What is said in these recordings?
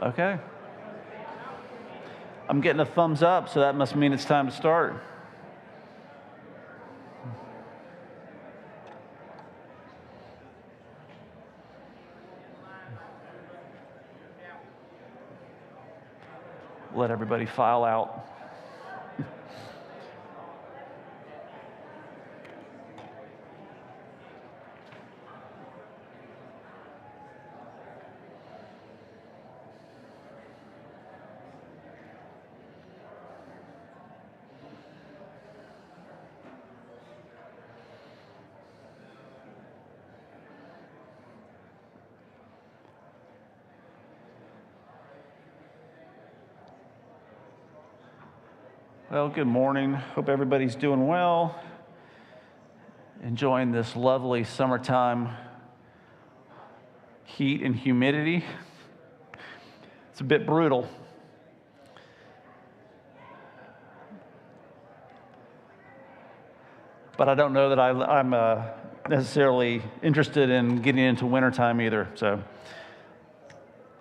Okay. I'm getting a thumbs up, so that must mean it's time to start. Let everybody file out. Well, good morning. Hope everybody's doing well. Enjoying this lovely summertime heat and humidity. It's a bit brutal. But I don't know that I'm necessarily interested in getting into wintertime either. So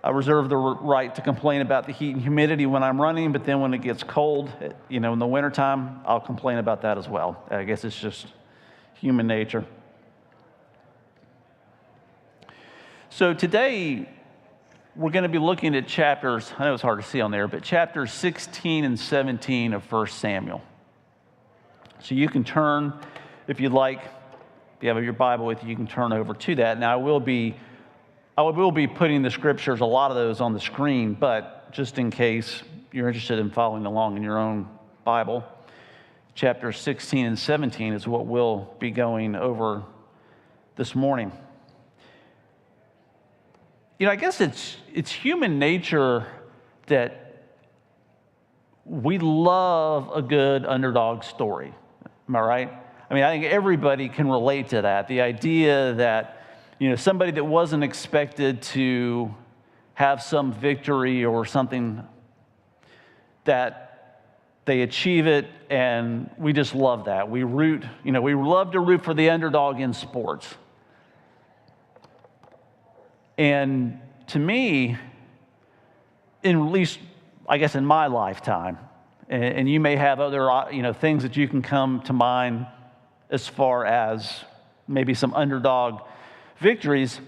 I reserve the right to complain about the heat and humidity when I'm running, but then when it gets cold, in the wintertime, I'll complain about that as well. I guess it's just human nature. So today, we're going to be looking at chapters, I know it's hard to see on there, but chapters 16 and 17 of 1 Samuel. So you can turn, if you'd like, if you have your Bible with you, you can turn over to that. Now, I will be putting the scriptures, a lot of those on the screen, but just in case you're interested in following along in your own Bible, chapters 16 and 17 is what we'll be going over this morning. I guess it's human nature that we love a good underdog story. Am I right? I think everybody can relate to that. The idea that somebody that wasn't expected to have some victory or something, that they achieve it, and we just love that. We love to root for the underdog in sports. And to me, at least, I guess in my lifetime, and you may have other, things that you can come to mind as far as maybe some underdog victories,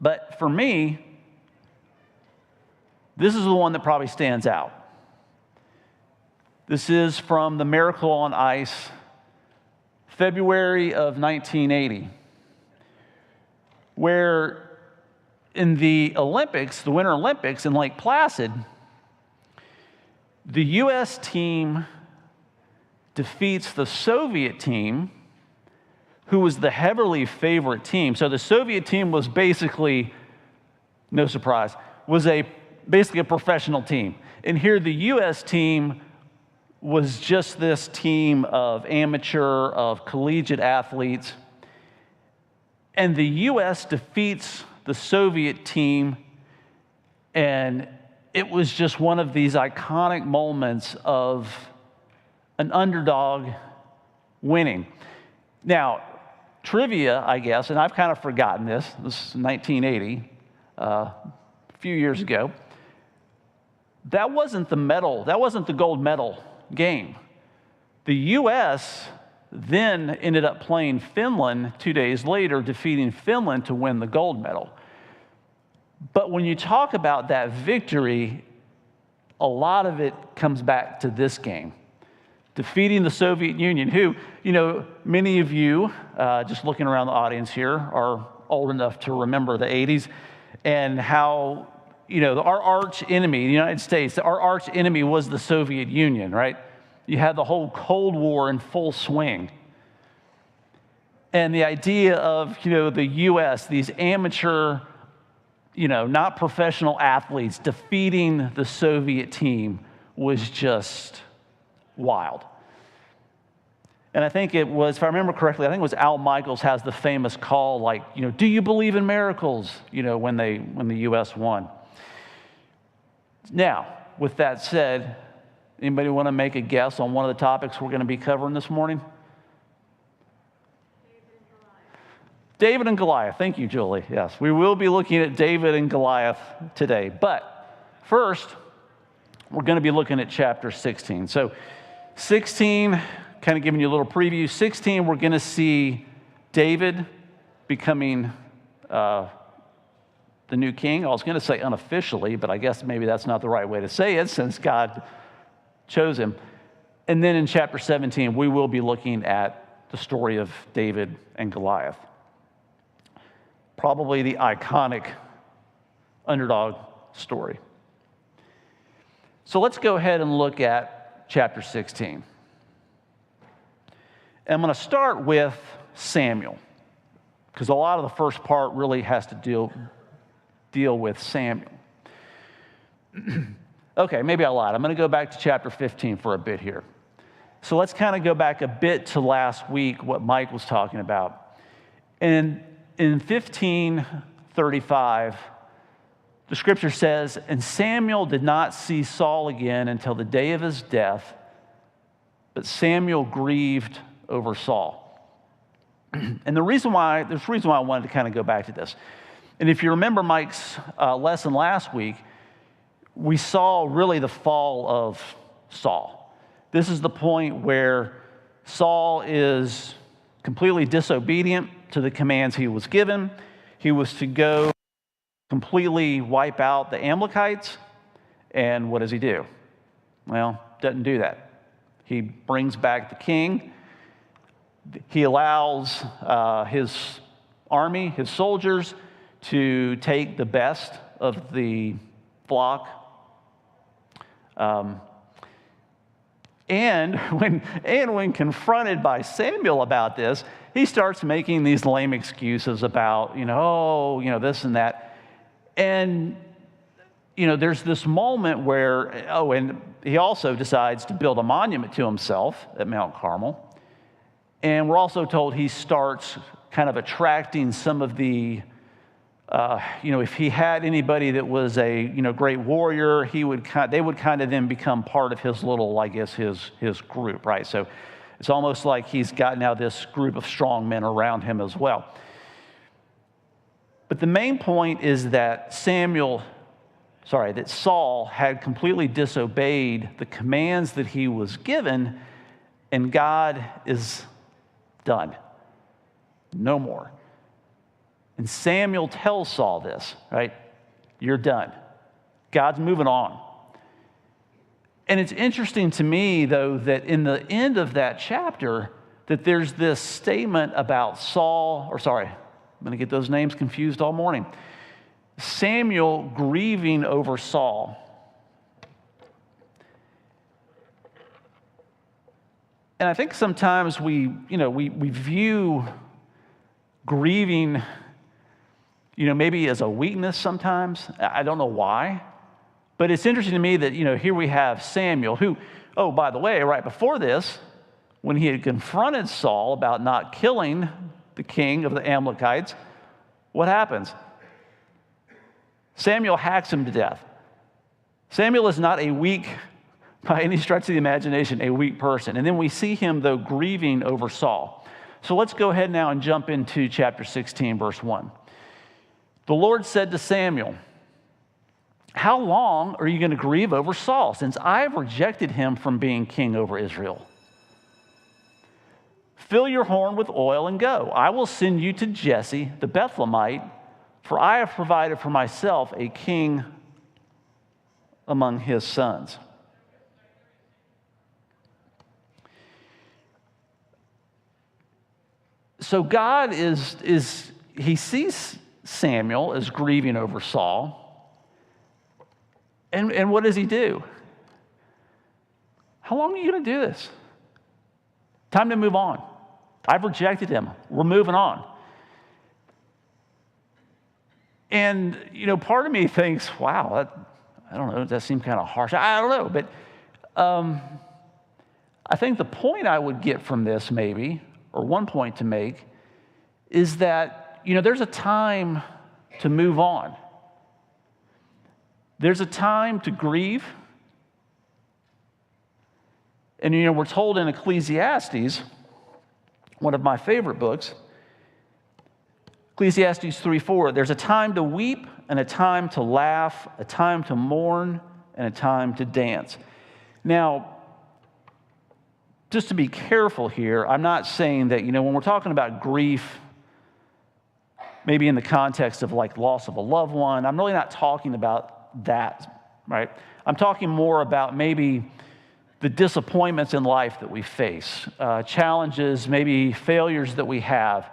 but for me, this is the one that probably stands out. This is from the Miracle on Ice, February of 1980, where in the Olympics, the Winter Olympics in Lake Placid, the U.S. team defeats the Soviet team, who was the heavily favorite team. So the Soviet team was basically, no surprise, was basically a professional team. And here the U.S. team was just this team of amateur, of collegiate athletes. And the U.S. defeats the Soviet team, and it was just one of these iconic moments of an underdog winning. Now, trivia, I guess, and I've kind of forgotten this. This is 1980, a few years ago. That wasn't the gold medal game. The U.S. then ended up playing Finland 2 days later, defeating Finland to win the gold medal. But when you talk about that victory, a lot of it comes back to this game. Defeating the Soviet Union, who, many of you, just looking around the audience here, are old enough to remember the 80s, and how, our arch enemy, the United States, our arch enemy was the Soviet Union, right? You had the whole Cold War in full swing. And the idea of, the U.S., these amateur, not professional athletes defeating the Soviet team was just wild. And I think it was, if I remember correctly, I think it was Al Michaels has the famous call, like, do you believe in miracles? When the U.S. won. Now, with that said, anybody want to make a guess on one of the topics we're going to be covering this morning? David and Goliath. Thank you, Julie. Yes, we will be looking at David and Goliath today. But first, we're going to be looking at chapter 16. So 16, kind of giving you a little preview. 16, we're going to see David becoming the new king. I was going to say unofficially, but I guess maybe that's not the right way to say it since God chose him. And then in chapter 17, we will be looking at the story of David and Goliath. Probably the iconic underdog story. So let's go ahead and look at chapter 16. And I'm going to start with Samuel, because a lot of the first part really has to deal with Samuel. Okay, maybe I lied. I'm going to go back to chapter 15 for a bit here. So let's kind of go back a bit to last week, what Mike was talking about. And in 15:35, the scripture says, "And Samuel did not see Saul again until the day of his death, but Samuel grieved over Saul." And there's a reason why I wanted to kind of go back to this. And if you remember Mike's lesson last week, we saw really the fall of Saul. This is the point where Saul is completely disobedient to the commands he was given. He was to go completely wipe out the Amalekites. And what does he do? Well, doesn't do that. He brings back the king. He allows his army, his soldiers, to take the best of the flock. And when confronted by Samuel about this, he starts making these lame excuses about, this and that. And, there's this moment where, and he also decides to build a monument to himself at Mount Carmel. And we're also told he starts kind of attracting some of the, if he had anybody that was a, great warrior, they would kind of then become part of his little, I guess, his group, right? So it's almost like he's got now this group of strong men around him as well. But the main point is that Saul had completely disobeyed the commands that he was given, and God is done. No more. And Samuel tells Saul this, right? You're done. God's moving on. And it's interesting to me, though, that in the end of that chapter, that there's this statement about I'm going to get those names confused all morning. Samuel grieving over Saul. And I think sometimes we view grieving, maybe as a weakness sometimes. I don't know why. But it's interesting to me that, here we have Samuel, who, by the way, right before this, when he had confronted Saul about not killing the king of the Amalekites, what happens? Samuel hacks him to death. Samuel is not by any stretch of the imagination, a weak person. And then we see him, though, grieving over Saul. So let's go ahead now and jump into chapter 16, verse 1. The Lord said to Samuel, "How long are you going to grieve over Saul, since I have rejected him from being king over Israel? Fill your horn with oil and go. I will send you to Jesse the Bethlehemite, for I have provided for myself a king among his sons." So God he sees Samuel as grieving over Saul. And what does he do? How long are you going to do this? Time to move on. I've rejected him. We're moving on. And, part of me thinks, wow, I don't know, that seems kind of harsh. I don't know, but I think the point I would get from this maybe, or one point to make, is that, there's a time to move on. There's a time to grieve. And, we're told in Ecclesiastes, one of my favorite books, Ecclesiastes 3:4, there's a time to weep and a time to laugh, a time to mourn and a time to dance. Now, just to be careful here, I'm not saying that, when we're talking about grief, maybe in the context of like loss of a loved one, I'm really not talking about that, right? I'm talking more about maybe the disappointments in life that we face, challenges, maybe failures that we have.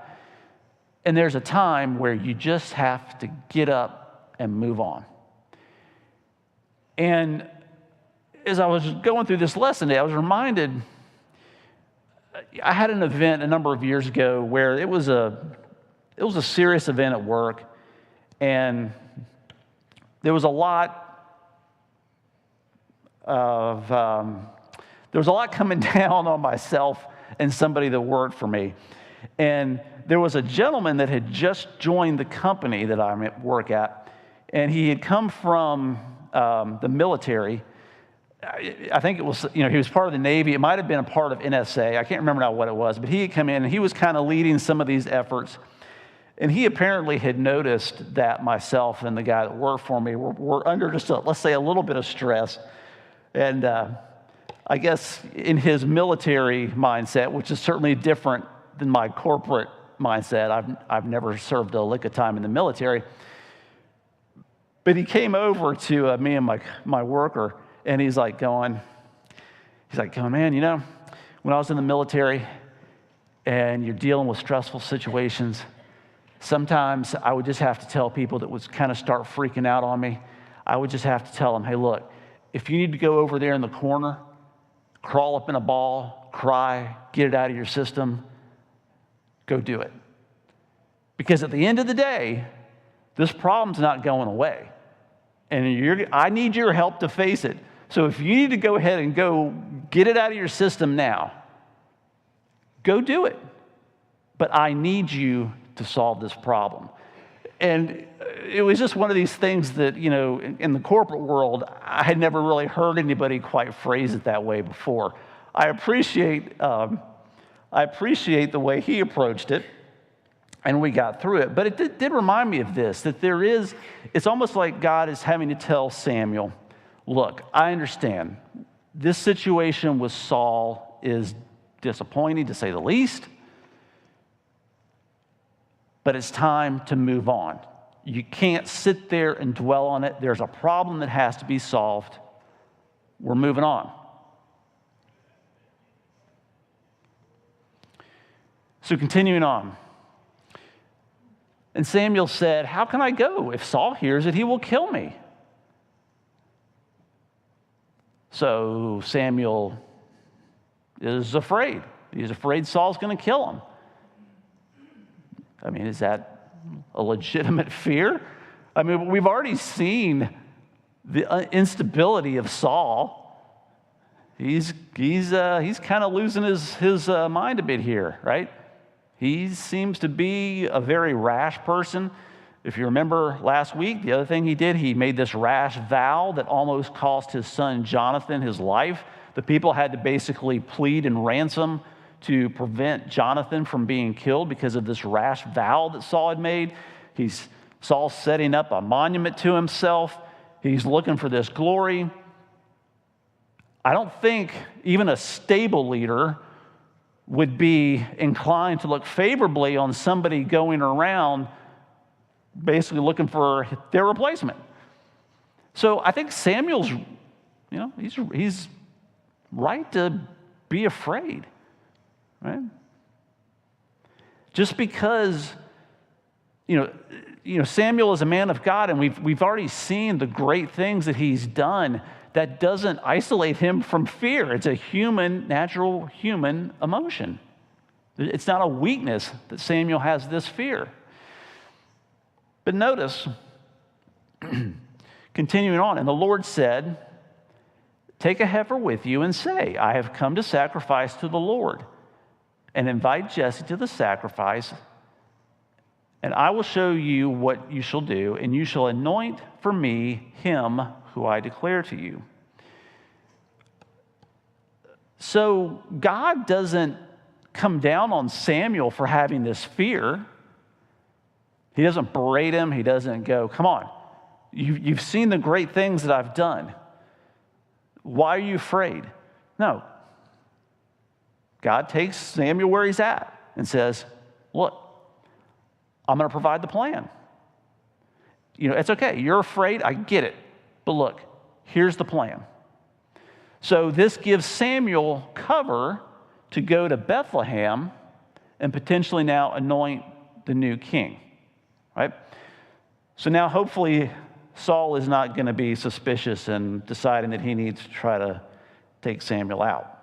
And there's a time where you just have to get up and move on. And as I was going through this lesson today, I was reminded, I had an event a number of years ago where it was a serious event at work, and there was a lot coming down on myself and somebody that worked for me. And there was a gentleman that had just joined the company that I work at, and he had come from the military. I think it was, he was part of the Navy. It might have been a part of NSA. I can't remember now what it was, but he had come in and he was kind of leading some of these efforts. And he apparently had noticed that myself and the guy that worked for me were under just, let's say, a little bit of stress. And I guess in his military mindset, which is certainly different than my corporate mindset, I've never served a lick of time in the military. But he came over to me and my worker, and he's like going, man, when I was in the military and you're dealing with stressful situations, sometimes I would just have to tell people that would kind of start freaking out on me. I would just have to tell them, hey, look, if you need to go over there in the corner, crawl up in a ball, cry, get it out of your system, go do it. Because at the end of the day, this problem's not going away. And I need your help to face it. So if you need to go ahead and go get it out of your system now, go do it. But I need you to solve this problem. And it was just one of these things that, in the corporate world, I had never really heard anybody quite phrase it that way before. I appreciate the way he approached it, and we got through it. But it did remind me of this, that it's almost like God is having to tell Samuel, look, I understand. This situation with Saul is disappointing, to say the least. But it's time to move on. You can't sit there and dwell on it. There's a problem that has to be solved. We're moving on. So continuing on. And Samuel said, how can I go? If Saul hears it, he will kill me. So Samuel is afraid. He's afraid Saul's going to kill him. I mean, is that a legitimate fear? I mean, we've already seen the instability of Saul. He's kind of losing his mind a bit here, right? He seems to be a very rash person. If you remember last week, the other thing he did, he made this rash vow that almost cost his son Jonathan his life. The people had to basically plead and ransom to prevent Jonathan from being killed because of this rash vow that Saul had made. Saul's setting up a monument to himself. He's looking for this glory. I don't think even a stable leader would be inclined to look favorably on somebody going around basically looking for their replacement. So I think Samuel's, he's right to be afraid. Right? Just because, Samuel is a man of God, and we've already seen the great things that he's done. That doesn't isolate him from fear. It's a natural human emotion. It's not a weakness that Samuel has this fear. But notice, continuing on, and the Lord said, take a heifer with you and say, I have come to sacrifice to the Lord. And invite Jesse to the sacrifice, and I will show you what you shall do, and you shall anoint for me him who I declare to you. So God doesn't come down on Samuel for having this fear. He doesn't berate him. He doesn't go, come on, you've seen the great things that I've done. Why are you afraid? No. God takes Samuel where he's at and says, look, I'm going to provide the plan. It's okay. You're afraid. I get it. But look, here's the plan. So this gives Samuel cover to go to Bethlehem and potentially now anoint the new king, right? So now hopefully Saul is not going to be suspicious and deciding that he needs to try to take Samuel out.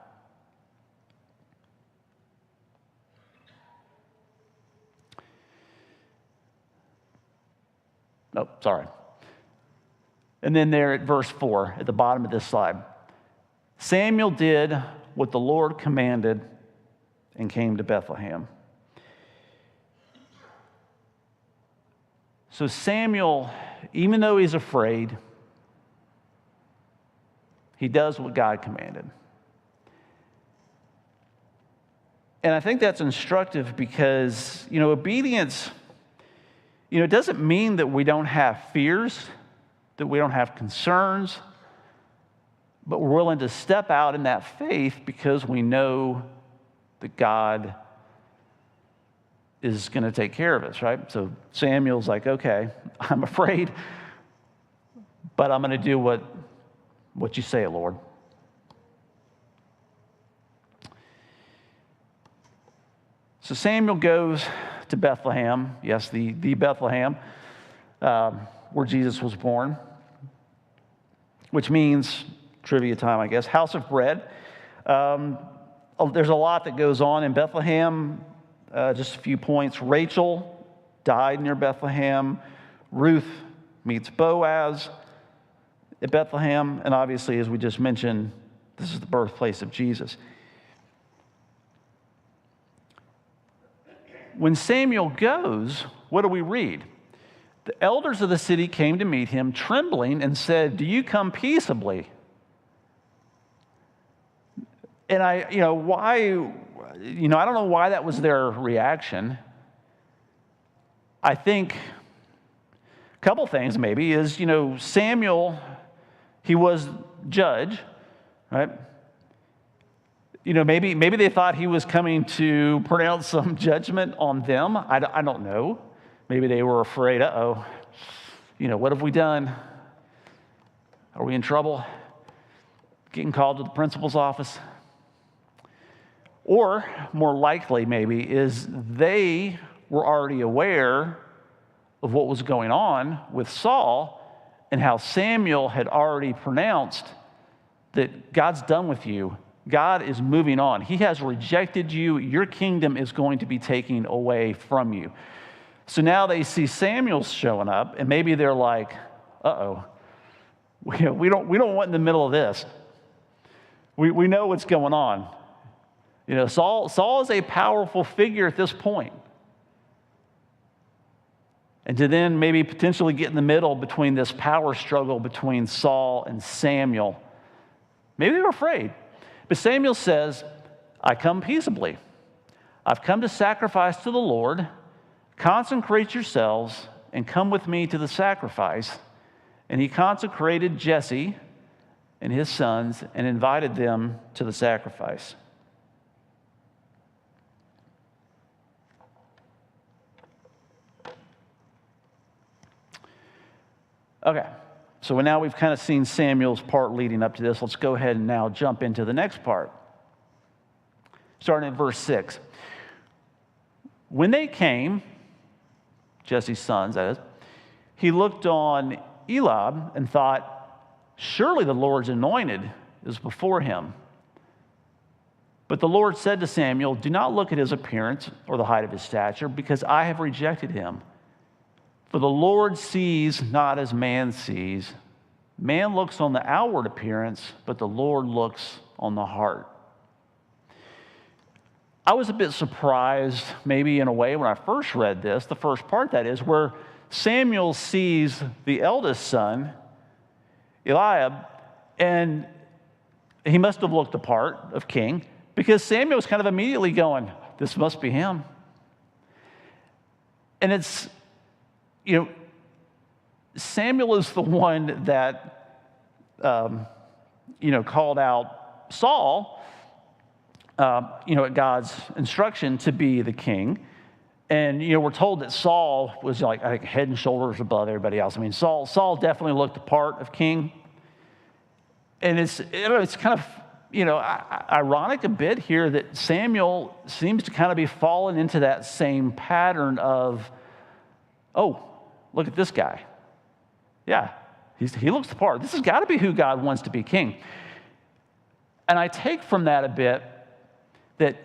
Oh, sorry. And then there at verse 4, at the bottom of this slide, Samuel did what the Lord commanded and came to Bethlehem. So Samuel, even though he's afraid, he does what God commanded. And I think that's instructive because, obedience, it doesn't mean that we don't have fears, that we don't have concerns, but we're willing to step out in that faith because we know that God is going to take care of us, right? So Samuel's like, okay, I'm afraid, but I'm going to do what you say, Lord. So Samuel goes to Bethlehem, yes, the Bethlehem, where Jesus was born, which means, trivia time, I guess, house of bread. There's a lot that goes on in Bethlehem. Just a few points. Rachel died near Bethlehem. Ruth meets Boaz at Bethlehem. And obviously, as we just mentioned, this is the birthplace of Jesus. When Samuel goes, what do we read? The elders of the city came to meet him, trembling, and said, "Do you come peaceably?" And I don't know why that was their reaction. I think a couple things maybe is, Samuel, he was judge, right? Maybe they thought he was coming to pronounce some judgment on them. I don't know. Maybe they were afraid, what have we done? Are we in trouble? Getting called to the principal's office? Or, more likely maybe, is they were already aware of what was going on with Saul and how Samuel had already pronounced that God's done with you. God is moving on. He has rejected you. Your kingdom is going to be taken away from you. So now they see Samuel showing up, and maybe they're like, we don't want in the middle of this. We know what's going on. Saul is a powerful figure at this point. And to then maybe potentially get in the middle between this power struggle between Saul and Samuel, maybe they were afraid. But Samuel says, I come peaceably. I've come to sacrifice to the Lord. Consecrate yourselves and come with me to the sacrifice. And he consecrated Jesse and his sons and invited them to the sacrifice. Okay, so now we've kind of seen Samuel's part leading up to this. Let's go ahead and now jump into the next part. Starting at verse 6. When they came, Jesse's sons, that is, he looked on Eliab and thought, surely the Lord's anointed is before him. But the Lord said to Samuel, do not look at his appearance or the height of his stature, because I have rejected him. For the Lord sees not as man sees. Man looks on the outward appearance, but the Lord looks on the heart. I was a bit surprised, maybe in a way, when I first read this, the first part that is, where Samuel sees the eldest son, Eliab, and he must have looked the part of king, because Samuel was kind of immediately going, this must be him. And it's you know, Samuel is the one that, called out Saul, at God's instruction to be the king. And, we're told that Saul was like, I think, head and shoulders above everybody else. I mean, Saul definitely looked the part of king. And it's kind of, ironic a bit here that Samuel seems to kind of be falling into that same pattern of, oh, look at this guy. Yeah, he looks the part. This has got to be who God wants to be king. And I take from that a bit that,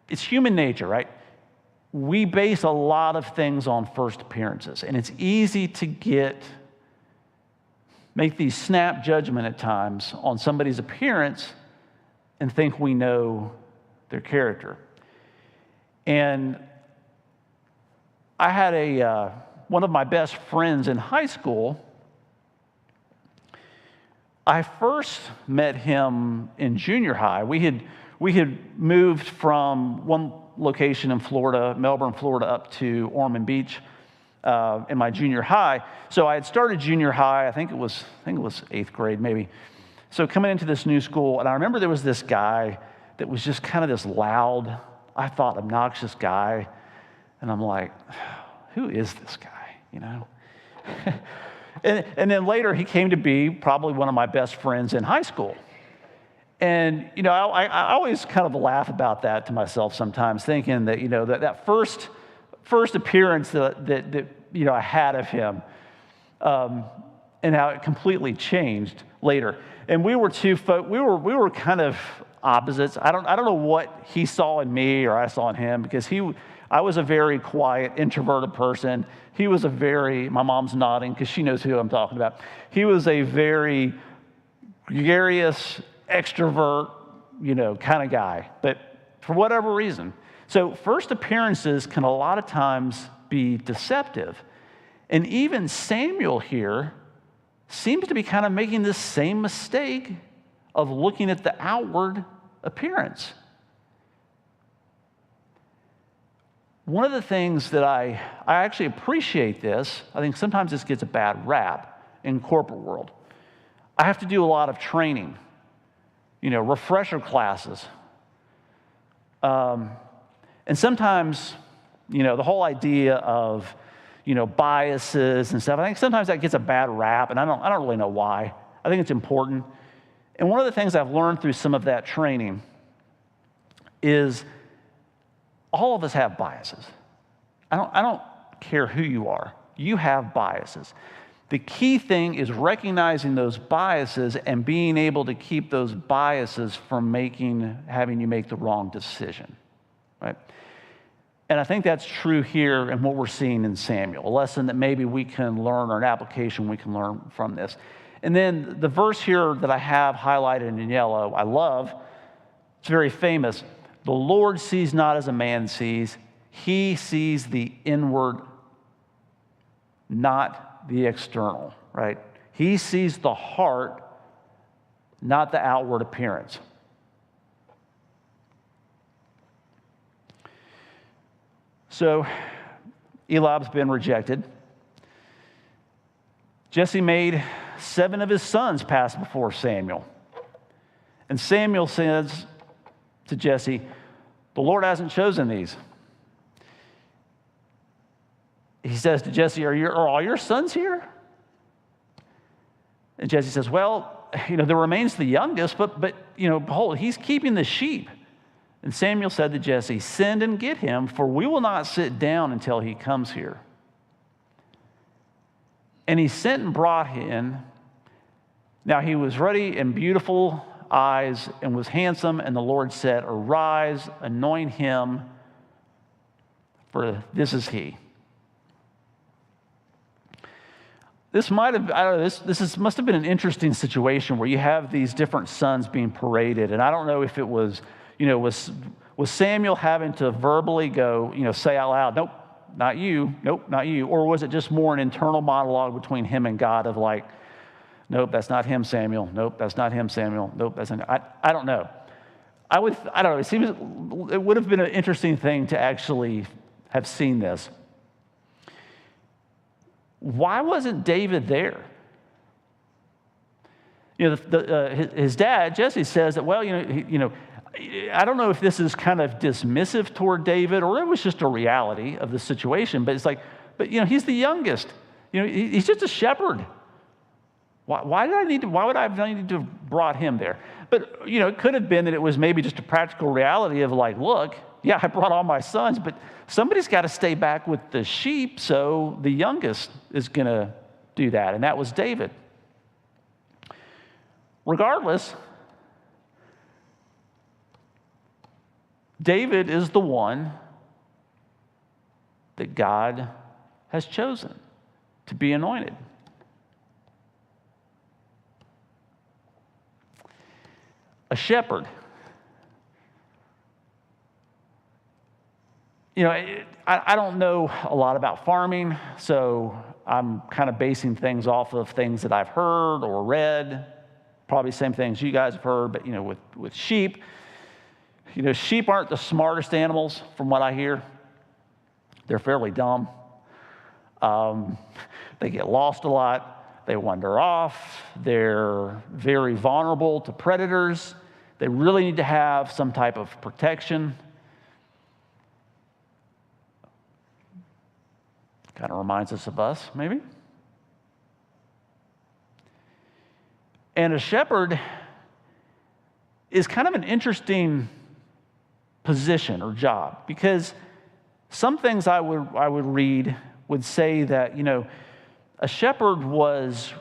it's human nature, right? We base a lot of things on first appearances, and it's easy to make these snap judgment at times on somebody's appearance and think we know their character. And I had one of my best friends in high school. I first met him in junior high. We had moved from one location in Florida, Melbourne, Florida, up to Ormond Beach in my junior high. So I had started junior high. I think it was 8th grade maybe. So coming into this new school, and I remember there was this guy that was just kind of this loud, I thought, obnoxious guy, and I'm like, who is this guy? And then later he came to be probably one of my best friends in high school. And, I always kind of laugh about that to myself sometimes, thinking that, that first appearance that I had of him, and how it completely changed later. And we were we were kind of opposites. I don't know what he saw in me or I saw in him, because I was a very quiet, introverted person. He was my mom's nodding because she knows who I'm talking about. He was a very gregarious, extrovert, kind of guy, but for whatever reason. So first appearances can a lot of times be deceptive. And even Samuel here seems to be kind of making this same mistake of looking at the outward appearance. One of the things that I actually appreciate this, I think sometimes this gets a bad rap in corporate world. I have to do a lot of training, refresher classes. And sometimes, the whole idea of, biases and stuff, I think sometimes that gets a bad rap, and I don't really know why. I think it's important. And one of the things I've learned through some of that training is all of us have biases. I don't care who you are. You have biases. The key thing is recognizing those biases and being able to keep those biases from having you make the wrong decision, right? And I think that's true here in what we're seeing in Samuel, a lesson that maybe we can learn, or an application we can learn from this. And then the verse here that I have highlighted in yellow, I love. It's very famous. The Lord sees not as a man sees. He sees the inward, not the external, right? He sees the heart, not the outward appearance. So Eliab's been rejected. Jesse made 7 of his sons pass before Samuel. And Samuel says to Jesse, the Lord hasn't chosen these. He says to Jesse, are all your sons here? And Jesse says, well, there remains the youngest, but behold, he's keeping the sheep. And Samuel said to Jesse, send and get him, for we will not sit down until he comes here. And he sent and brought him. Now he was ruddy and beautiful eyes and was handsome, and the Lord said, arise, anoint him, for this is he. This must have been an interesting situation where you have these different sons being paraded, and I don't know if it was, was Samuel having to verbally go, say out loud, nope, not you, nope, not you, or was it just more an internal monologue between him and God of like, nope, that's not him, Samuel. Nope, that's not him, Samuel. Nope, that's not. I don't know. I don't know. It would have been an interesting thing to actually have seen this. why wasn't David there? His dad, Jesse, says that, well, I don't know if this is kind of dismissive toward David or it was just a reality of the situation, but it's like, he's the youngest. He's just a shepherd. Why would I have needed to have brought him there? But, it could have been that it was maybe just a practical reality of like, look, yeah, I brought all my sons, but somebody's got to stay back with the sheep, so the youngest is going to do that, and that was David. Regardless, David is the one that God has chosen to be anointed. A shepherd. I don't know a lot about farming, so I'm kind of basing things off of things that I've heard or read. Probably same things you guys have heard, but with sheep, sheep aren't the smartest animals from what I hear. They're fairly dumb. They get lost a lot. They wander off. They're very vulnerable to predators. They really need to have some type of protection. Kind of reminds us of us, maybe. And a shepherd is kind of an interesting position or job, because some things I would read would say that, a shepherd was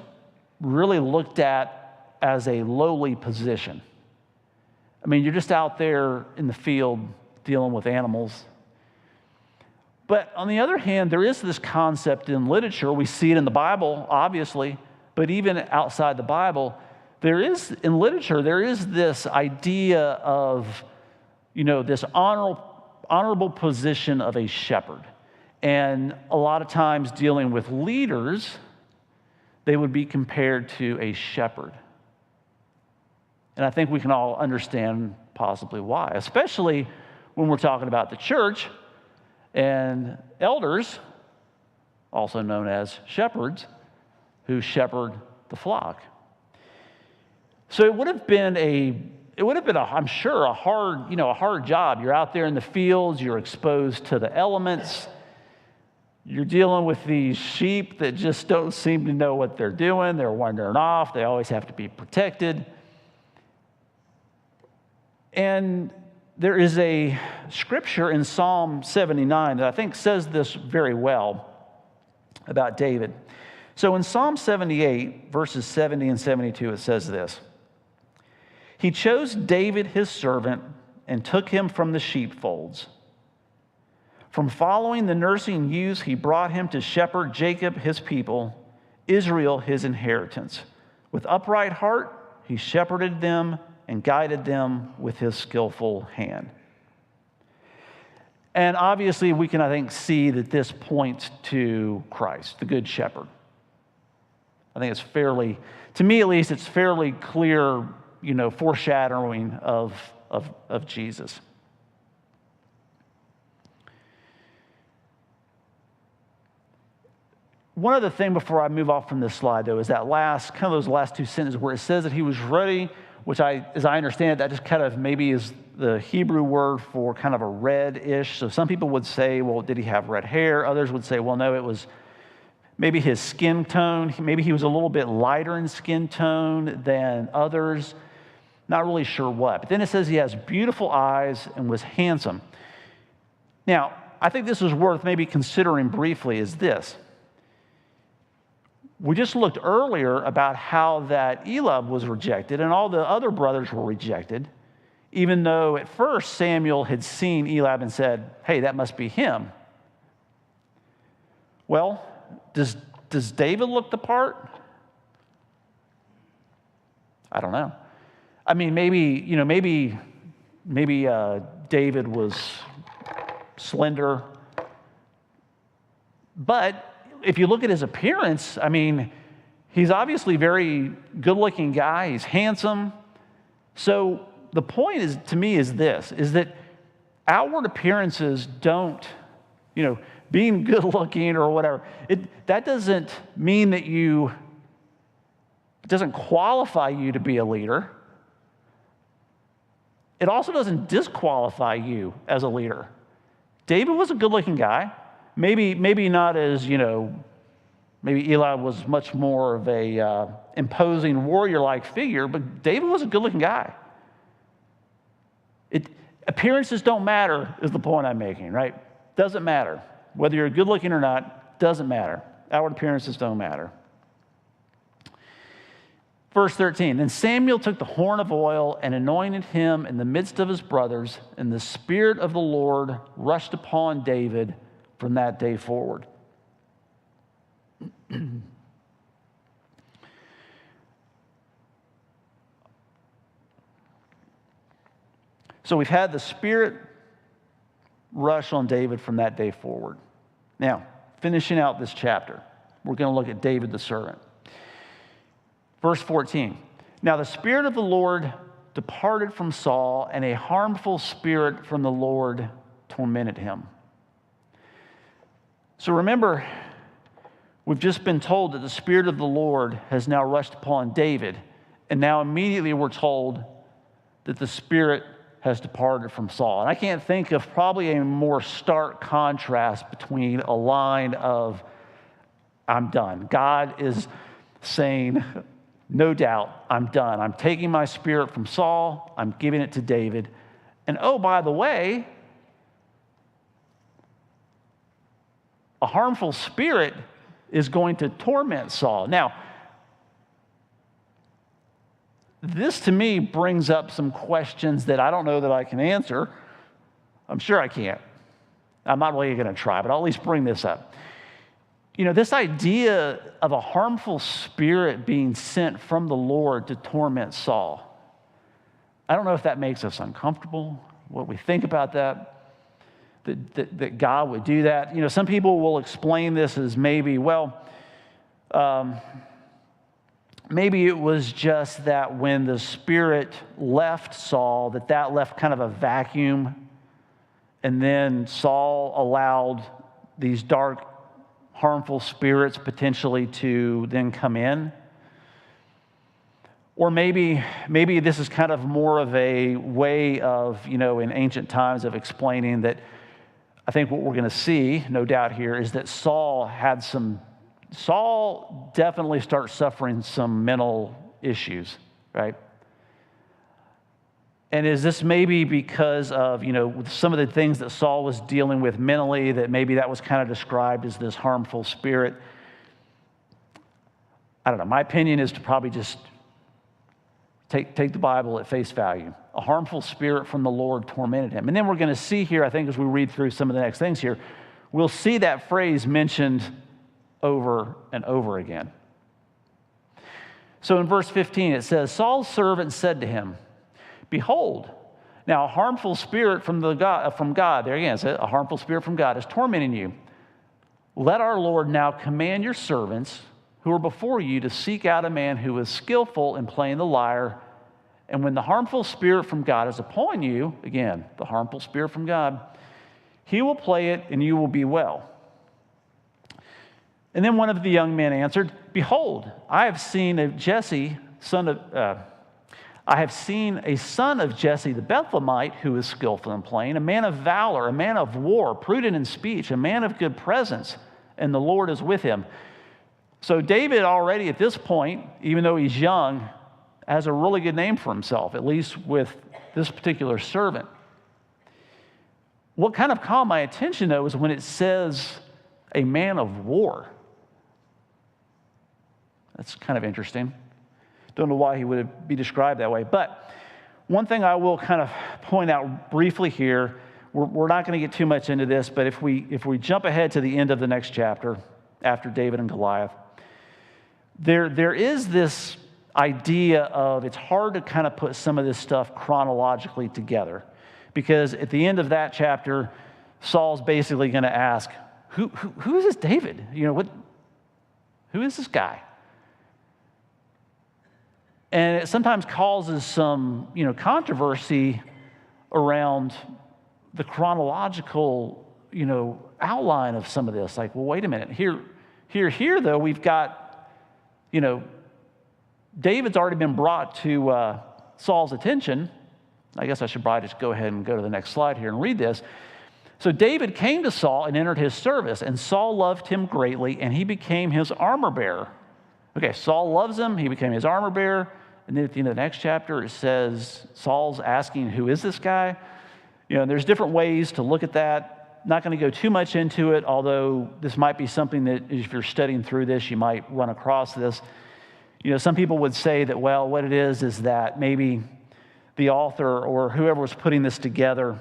really looked at as a lowly position. I mean, you're just out there in the field dealing with animals. But on the other hand, there is this concept in literature. We see it in the Bible, obviously, but even outside the Bible, there is this idea of, this honorable position of a shepherd. And a lot of times dealing with leaders, they would be compared to a shepherd. And I think we can all understand possibly why, especially when we're talking about the church and elders, also known as shepherds, who shepherd the flock. So it would have been I'm sure, a hard job. You're out there in the fields, you're exposed to the elements, you're dealing with these sheep that just don't seem to know what they're doing. They're wandering off. They always have to be protected. And there is a scripture in Psalm 79 that I think says this very well about David. So in Psalm 78, verses 70 and 72, it says this: He chose David his servant and took him from the sheepfolds. From following the nursing ewes, he brought him to shepherd Jacob his people, Israel his inheritance. With upright heart, he shepherded them and guided them with his skillful hand. And obviously, we can, I think, see that this points to Christ, the Good Shepherd. I think it's fairly, to me at least, it's fairly clear, foreshadowing of Jesus. One other thing before I move off from this slide, though, is that those last two sentences where it says that he was ready, which as I understand it, that just kind of maybe is the Hebrew word for kind of a reddish. So some people would say, well, did he have red hair? Others would say, well, no, it was maybe his skin tone. Maybe he was a little bit lighter in skin tone than others. Not really sure what. But then it says he has beautiful eyes and was handsome. Now, I think this is worth maybe considering briefly is this. We just looked earlier about how that Eliab was rejected and all the other brothers were rejected, even though at first Samuel had seen Eliab and said, hey, that must be him. Well, does David look the part? I don't know. I mean, maybe David was slender, but if you look at his appearance, I mean, he's obviously a very good-looking guy. He's handsome. So the point is, to me, is this, is that outward appearances don't being good looking or whatever, that doesn't mean that it doesn't qualify you to be a leader. It also doesn't disqualify you as a leader. David was a good looking guy. Maybe not as, maybe Eli was much more of a imposing warrior-like figure, but David was a good looking guy. Appearances don't matter is the point I'm making, right? Doesn't matter. Whether you're good looking or not, doesn't matter. Outward appearances don't matter. Verse 13, then Samuel took the horn of oil and anointed him in the midst of his brothers, and the Spirit of the Lord rushed upon David from that day forward. So we've had the Spirit rush on David from that day forward. Now, finishing out this chapter, we're going to look at David the servant. Verse 14, now the Spirit of the Lord departed from Saul, and a harmful spirit from the Lord tormented him. So remember, we've just been told that the Spirit of the Lord has now rushed upon David, and now immediately we're told that the Spirit has departed from Saul. And I can't think of probably a more stark contrast between a line of, I'm done. God is saying, no doubt, I'm done. I'm taking my spirit from Saul. I'm giving it to David. And oh, by the way, a harmful spirit is going to torment Saul. Now, this to me brings up some questions that I don't know that I can answer. I'm sure I can't. I'm not really going to try, but I'll at least bring this up. This idea of a harmful spirit being sent from the Lord to torment Saul, I don't know if that makes us uncomfortable, what we think about that God would do that. Some people will explain this as maybe, maybe it was just that when the Spirit left Saul, that left kind of a vacuum, and then Saul allowed these dark, harmful spirits potentially to then come in. Or maybe this is kind of more of a way of, in ancient times of explaining that. I think what we're going to see, no doubt here, is that Saul definitely starts suffering some mental issues, right? And is this maybe because of, some of the things that Saul was dealing with mentally, that maybe that was kind of described as this harmful spirit? I don't know. My opinion is to probably just take the Bible at face value. A harmful spirit from the Lord tormented him. And then we're going to see here, I think as we read through some of the next things here, we'll see that phrase mentioned over and over again. So in verse 15 it says, Saul's servant said to him, behold, now a harmful spirit from God, there again, a harmful spirit from God is tormenting you. Let our Lord now command your servants who are before you to seek out a man who is skillful in playing the lyre. And when the harmful spirit from God is upon you, again, the harmful spirit from God, he will play it and you will be well. And then one of the young men answered, behold, I have seen a son of Jesse the Bethlehemite who is skillful in playing, a man of valor, a man of war, prudent in speech, a man of good presence, and the Lord is with him. So David already at this point, even though he's young, has a really good name for himself, at least with this particular servant. What kind of caught my attention, though, is when it says a man of war. That's kind of interesting. Don't know why he would be described that way. But one thing I will kind of point out briefly here, we're not going to get too much into this, but if we jump ahead to the end of the next chapter, after David and Goliath, there is this idea of it's hard to kind of put some of this stuff chronologically together, because at the end of that chapter, Saul's basically going to ask, who is this David? Who is this guy? And it sometimes causes some, controversy around the chronological, outline of some of this. Like, well, wait a minute. Here, though, we've got, David's already been brought to Saul's attention. I guess I should probably just go ahead and go to the next slide here and read this. So David came to Saul and entered his service, and Saul loved him greatly, and he became his armor bearer. Okay, Saul loves him. He became his armor bearer. And then at the end of the next chapter, it says Saul's asking, who is this guy? There's different ways to look at that. Not going to go too much into it, although this might be something that if you're studying through this, you might run across this. Some people would say that, well, what it is that maybe the author or whoever was putting this together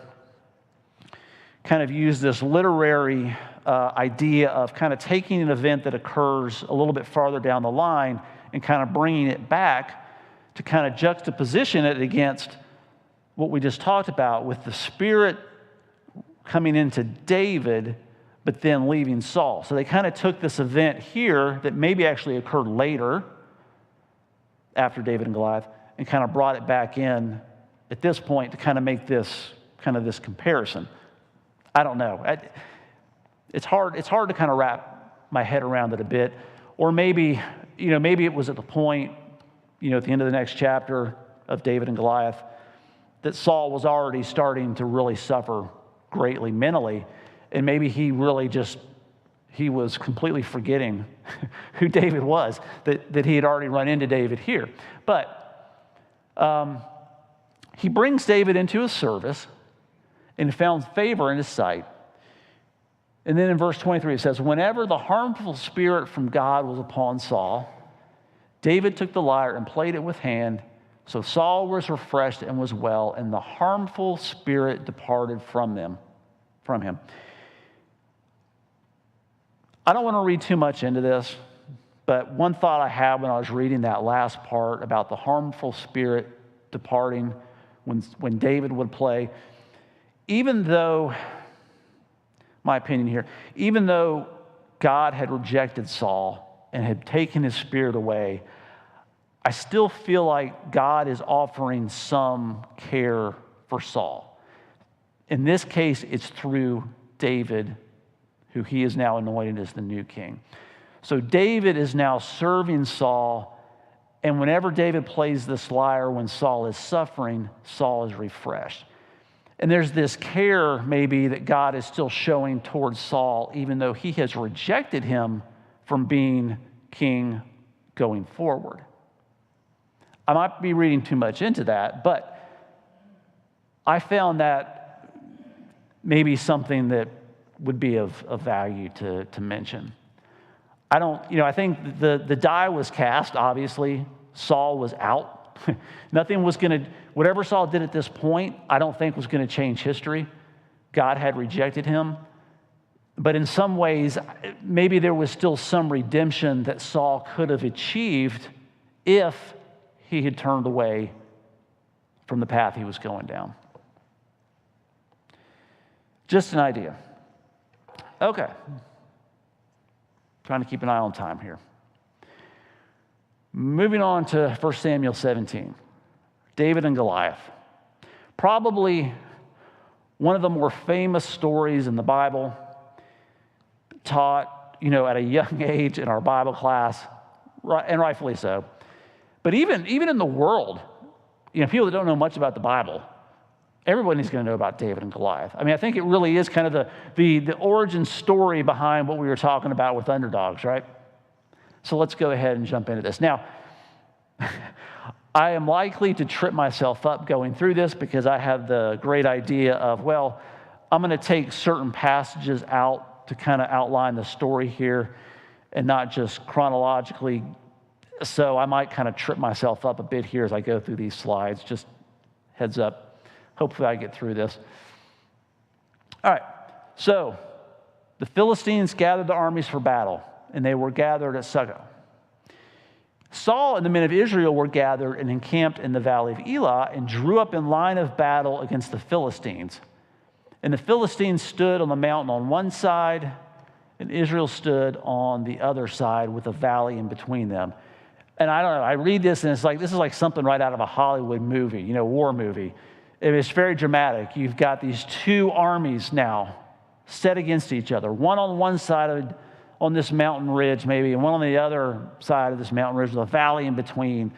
kind of used this literary idea of kind of taking an event that occurs a little bit farther down the line and kind of bringing it back to kind of juxtaposition it against what we just talked about with the Spirit coming into David, but then leaving Saul. So they kind of took this event here that maybe actually occurred later after David and Goliath and kind of brought it back in at this point to kind of make this comparison. I don't know. It's hard to kind of wrap my head around it a bit. Or maybe it was at the point, at the end of the next chapter of David and Goliath, that Saul was already starting to really suffer greatly mentally. And maybe he was completely forgetting who David was, that he had already run into David here. But he brings David into his service and found favor in his sight. And then in verse 23, it says, whenever the harmful spirit from God was upon Saul, David took the lyre and played it with hand. So Saul was refreshed and was well, and the harmful spirit departed from him. I don't want to read too much into this, but one thought I had when I was reading that last part about the harmful spirit departing when David would play, even though, my opinion here, even though God had rejected Saul and had taken his spirit away, I still feel like God is offering some care for Saul. In this case, it's through David, who he is now anointed as the new king. So David is now serving Saul, and whenever David plays this lyre when Saul is suffering, Saul is refreshed. And there's this care maybe that God is still showing towards Saul, even though he has rejected him from being king going forward. I might be reading too much into that, but I found that maybe something that would be of value to mention. I think the die was cast, obviously. Saul was out. Nothing was going to, whatever Saul did at this point, I don't think was going to change history. God had rejected him. But in some ways, maybe there was still some redemption that Saul could have achieved if he had turned away from the path he was going down. Just an idea. Okay. Trying to keep an eye on time here. Moving on to 1 Samuel 17. David and Goliath. Probably one of the more famous stories in the Bible, taught, at a young age in our Bible class, and rightfully so. But even in the world, people that don't know much about the Bible, everybody's going to know about David and Goliath. I think it really is kind of the origin story behind what we were talking about with underdogs, right? So let's go ahead and jump into this. Now, I am likely to trip myself up going through this because I have the great idea of, I'm going to take certain passages out to kind of outline the story here and not just chronologically. So I might kind of trip myself up a bit here as I go through these slides. Just heads up. Hopefully I get through this. All right. So the Philistines gathered the armies for battle, and they were gathered at Succoth. Saul and the men of Israel were gathered and encamped in the valley of Elah and drew up in line of battle against the Philistines. And the Philistines stood on the mountain on one side, and Israel stood on the other side with a valley in between them. And I don't know, I read this and it's like, this is like something right out of a Hollywood movie, war movie. It's very dramatic. You've got these two armies now set against each other, one on one side on this mountain ridge maybe, and one on the other side of this mountain ridge with a valley in between.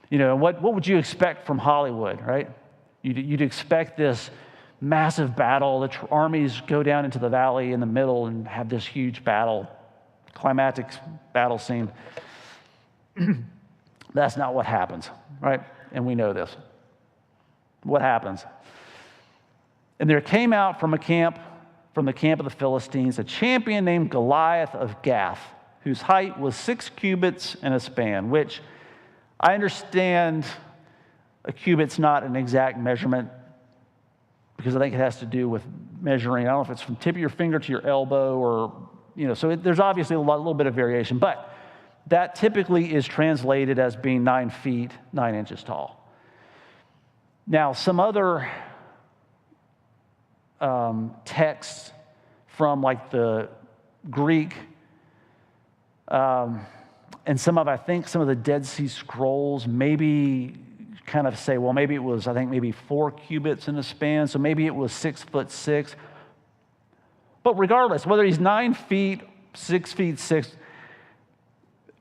What would you expect from Hollywood, right? You'd expect this massive battle. The armies go down into the valley in the middle and have this huge battle, climactic battle scene. That's not what happens, right? And we know this. What happens? And there came out from the camp of the Philistines a champion named Goliath of Gath, whose height was 6 cubits and a span, which I understand a cubit's not an exact measurement because I think it has to do with measuring. I don't know if it's from tip of your finger to your elbow or, so there's obviously a little bit of variation, but that typically is translated as being 9 feet, 9 inches tall. Now, some other texts from like the Greek and some of the Dead Sea Scrolls maybe kind of say, well, maybe it was, maybe 4 cubits in a span, so maybe it was 6'6". But regardless, whether he's 9 feet, 6 feet 6,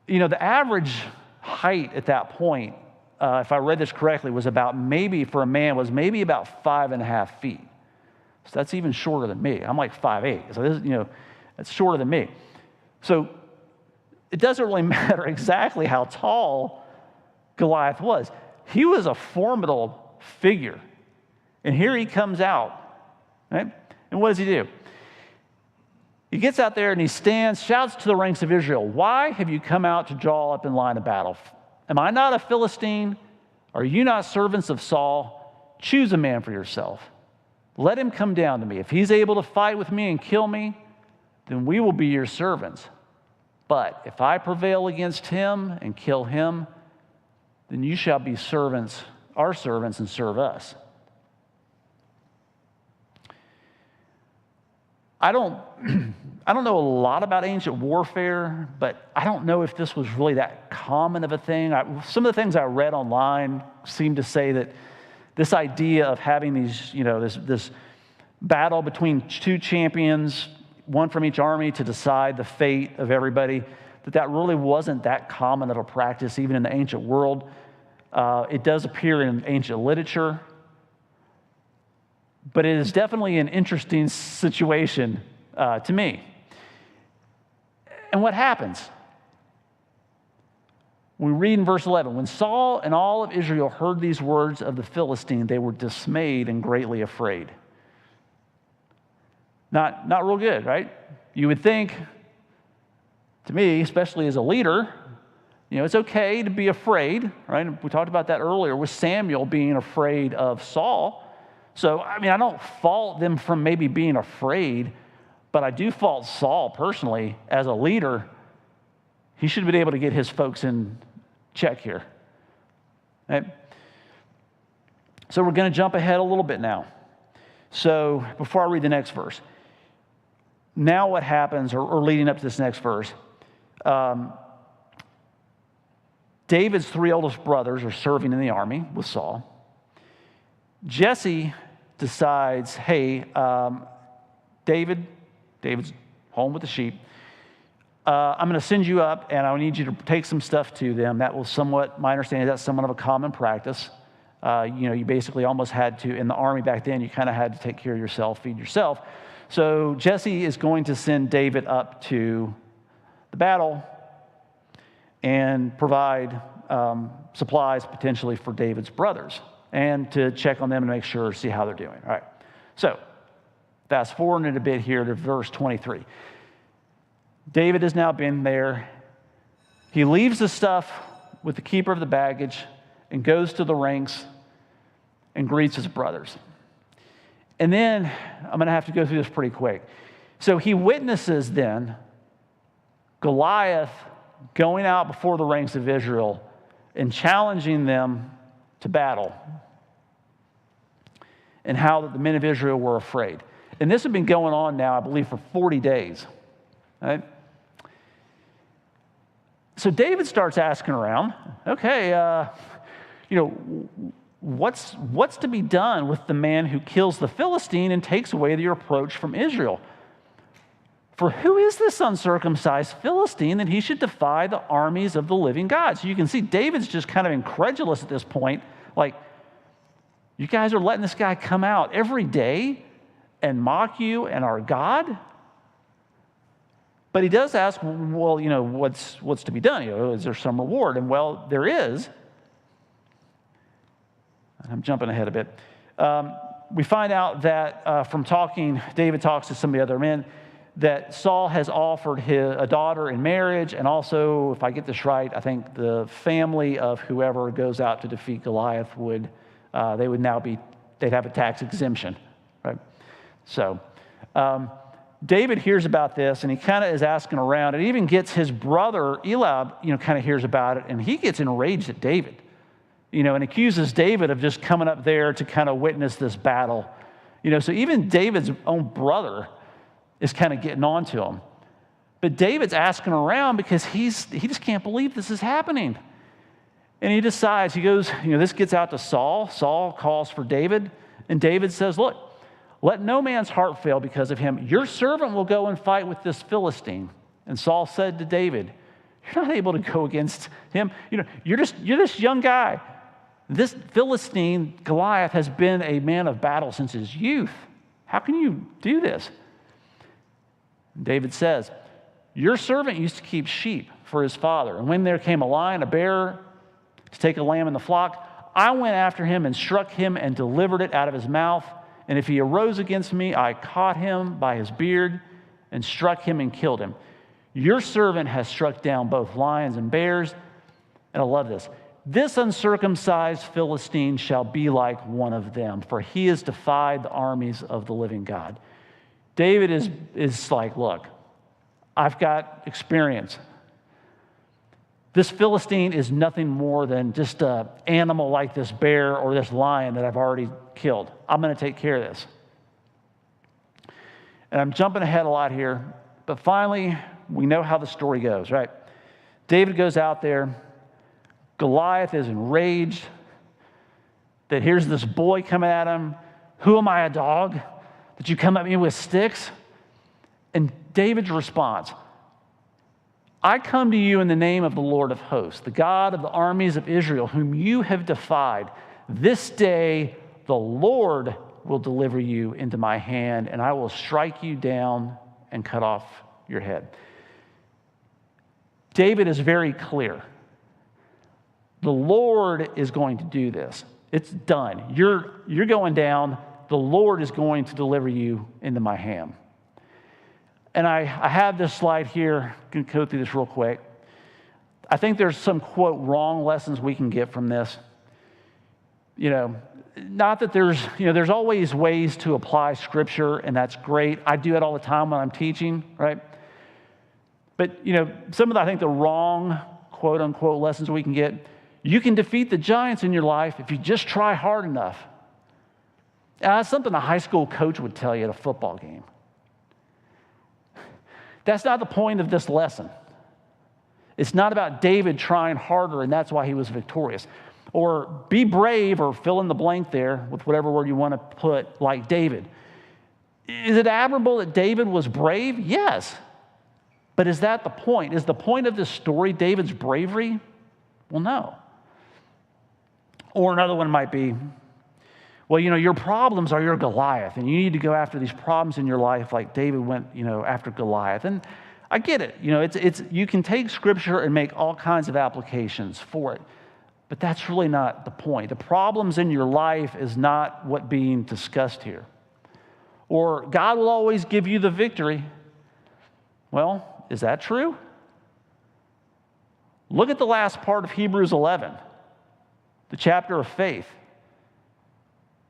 the average height at that point, if I read this correctly, was about for a man, was maybe about 5.5 feet. So that's even shorter than me. I'm like 5'8". So this is, that's shorter than me. So it doesn't really matter exactly how tall Goliath was. He was a formidable figure. And here he comes out, right? And what does he do? He gets out there and he stands, shouts to the ranks of Israel, "Why have you come out to draw up in line of battle? Am I not a Philistine? Are you not servants of Saul? Choose a man for yourself. Let him come down to me. If he's able to fight with me and kill me, then we will be your servants. But if I prevail against him and kill him, then you shall be our servants, and serve us." I don't know a lot about ancient warfare, but I don't know if this was really that common of a thing. Some of the things I read online seem to say that this idea of having these, this battle between 2 champions, one from each army to decide the fate of everybody, that really wasn't that common of a practice even in the ancient world. It does appear in ancient literature, but it is definitely an interesting situation to me. And what happens? We read in verse 11, "When Saul and all of Israel heard these words of the Philistine, they were dismayed and greatly afraid." Not real good, right? You would think, to me, especially as a leader, it's okay to be afraid, right? We talked about that earlier with Samuel being afraid of Saul. So, I don't fault them from maybe being afraid, but I do fault Saul personally as a leader. He should have been able to get his folks in check here. Right? So we're going to jump ahead a little bit now. So before I read the next verse, now what happens, or leading up to this next verse, David's 3 oldest brothers are serving in the army with Saul. Jesse decides, hey, David's home with the sheep. I'm going to send you up, and I need you to take some stuff to them. That was my understanding, that's somewhat of a common practice. You basically almost had to, in the army back then, you kind of had to take care of yourself, feed yourself. So Jesse is going to send David up to the battle and provide supplies potentially for David's brothers and to check on them and make sure, see how they're doing. All right. So fast forwarding a bit here to verse 23. David has now been there. He leaves the stuff with the keeper of the baggage and goes to the ranks and greets his brothers. And then I'm going to have to go through this pretty quick. So he witnesses then Goliath going out before the ranks of Israel and challenging them to battle, and how the men of Israel were afraid. And this had been going on now, I believe, for 40 days. Right? So David starts asking around, okay, what's to be done with the man who kills the Philistine and takes away the reproach from Israel? For who is this uncircumcised Philistine that he should defy the armies of the living God? So you can see David's just kind of incredulous at this point. Like, you guys are letting this guy come out every day and mock you and our God? But he does ask, well, what's to be done? Is there some reward? And well, there is. I'm jumping ahead a bit. We find out that from talking, David talks to some of the other men, that Saul has offered a daughter in marriage, and also, if I get this right, I think the family of whoever goes out to defeat Goliath they'd have a tax exemption, right? So David hears about this, and he kind of is asking around, and even gets his brother Eliab, kind of hears about it, and he gets enraged at David, and accuses David of just coming up there to kind of witness this battle. So even David's own brother is kind of getting on to him. But David's asking around because he just can't believe this is happening. And he decides, he goes, this gets out to Saul. Saul calls for David, and David says, look, let no man's heart fail because of him. Your servant will go and fight with this Philistine. And Saul said to David, you're not able to go against him. You're this young guy. This Philistine, Goliath, has been a man of battle since his youth. How can you do this? David says, your servant used to keep sheep for his father. And when there came a lion, a bear, to take a lamb in the flock, I went after him and struck him and delivered it out of his mouth. And if he arose against me, I caught him by his beard and struck him and killed him. Your servant has struck down both lions and bears. And I love this. This uncircumcised Philistine shall be like one of them, for he has defied the armies of the living God. David is like, look, I've got experience. This Philistine is nothing more than just an animal like this bear or this lion that I've already killed. I'm going to take care of this. And I'm jumping ahead a lot here, but finally, we know how the story goes, right? David goes out there. Goliath is enraged that here's this boy coming at him. Who am I, a dog, that you come at me with sticks? And David's response, I come to you in the name of the Lord of hosts, the God of the armies of Israel, whom you have defied. This day the Lord will deliver you into my hand, and I will strike you down and cut off your head. David is very clear. The Lord is going to do this. It's done. You're going down. The Lord is going to deliver you into my hand. And I have this slide here. I'm going to go through this real quick. I think there's some, quote, wrong lessons we can get from this. Not that there's always ways to apply Scripture, and that's great. I do it all the time when I'm teaching, right? But, some of I think the wrong, quote, unquote, lessons we can get. You can defeat the giants in your life if you just try hard enough. That's something a high school coach would tell you at a football game. That's not the point of this lesson. It's not about David trying harder, and that's why he was victorious. Or be brave, or fill in the blank there with whatever word you want to put, like David. Is it admirable that David was brave? Yes. But is that the point? Is the point of this story David's bravery? Well, no. Or another one might be, well, your problems are your Goliath, and you need to go after these problems in your life like David went, after Goliath. And I get it. It's you can take Scripture and make all kinds of applications for it, but that's really not the point. The problems in your life is not what being discussed here. Or God will always give you the victory. Well, is that true? Look at the last part of Hebrews 11, the chapter of faith,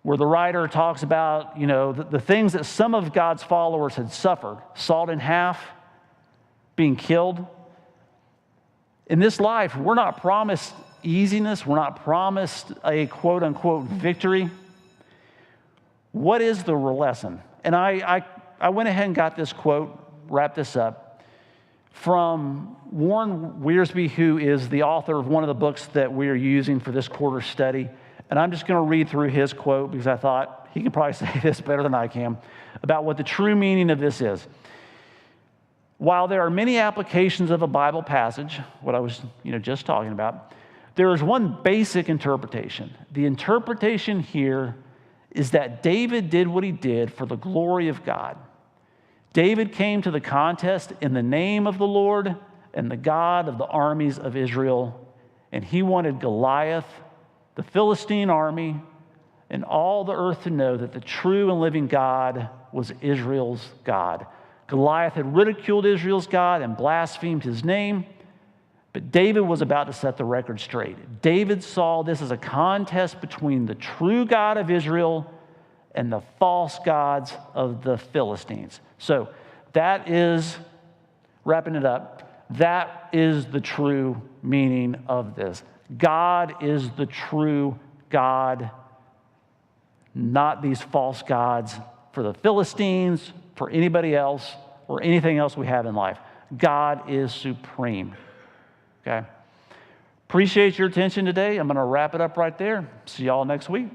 where the writer talks about, the things that some of God's followers had suffered, sawed in half, being killed. In this life, we're not promised easiness. We're not promised a quote-unquote victory. What is the lesson? And I went ahead and got this quote, wrap this up, from Warren Wiersbe, who is the author of one of the books that we are using for this quarter study. And I'm just going to read through his quote because I thought he can probably say this better than I can about what the true meaning of this is. while there are many applications of a Bible passage, what I was just talking about, there is one basic interpretation. The interpretation here is that David did what he did for the glory of God. David came to the contest in the name of the Lord and the God of the armies of Israel, and he wanted Goliath, the Philistine army, and all the earth to know that the true and living God was Israel's God. Goliath had ridiculed Israel's God and blasphemed his name, but David was about to set the record straight. David saw this as a contest between the true God of Israel and the false gods of the Philistines. So that is, wrapping it up, that is the true meaning of this. God is the true God, not these false gods for the Philistines, for anybody else, or anything else we have in life. God is supreme. Okay? Appreciate your attention today. I'm going to wrap it up right there. See y'all next week.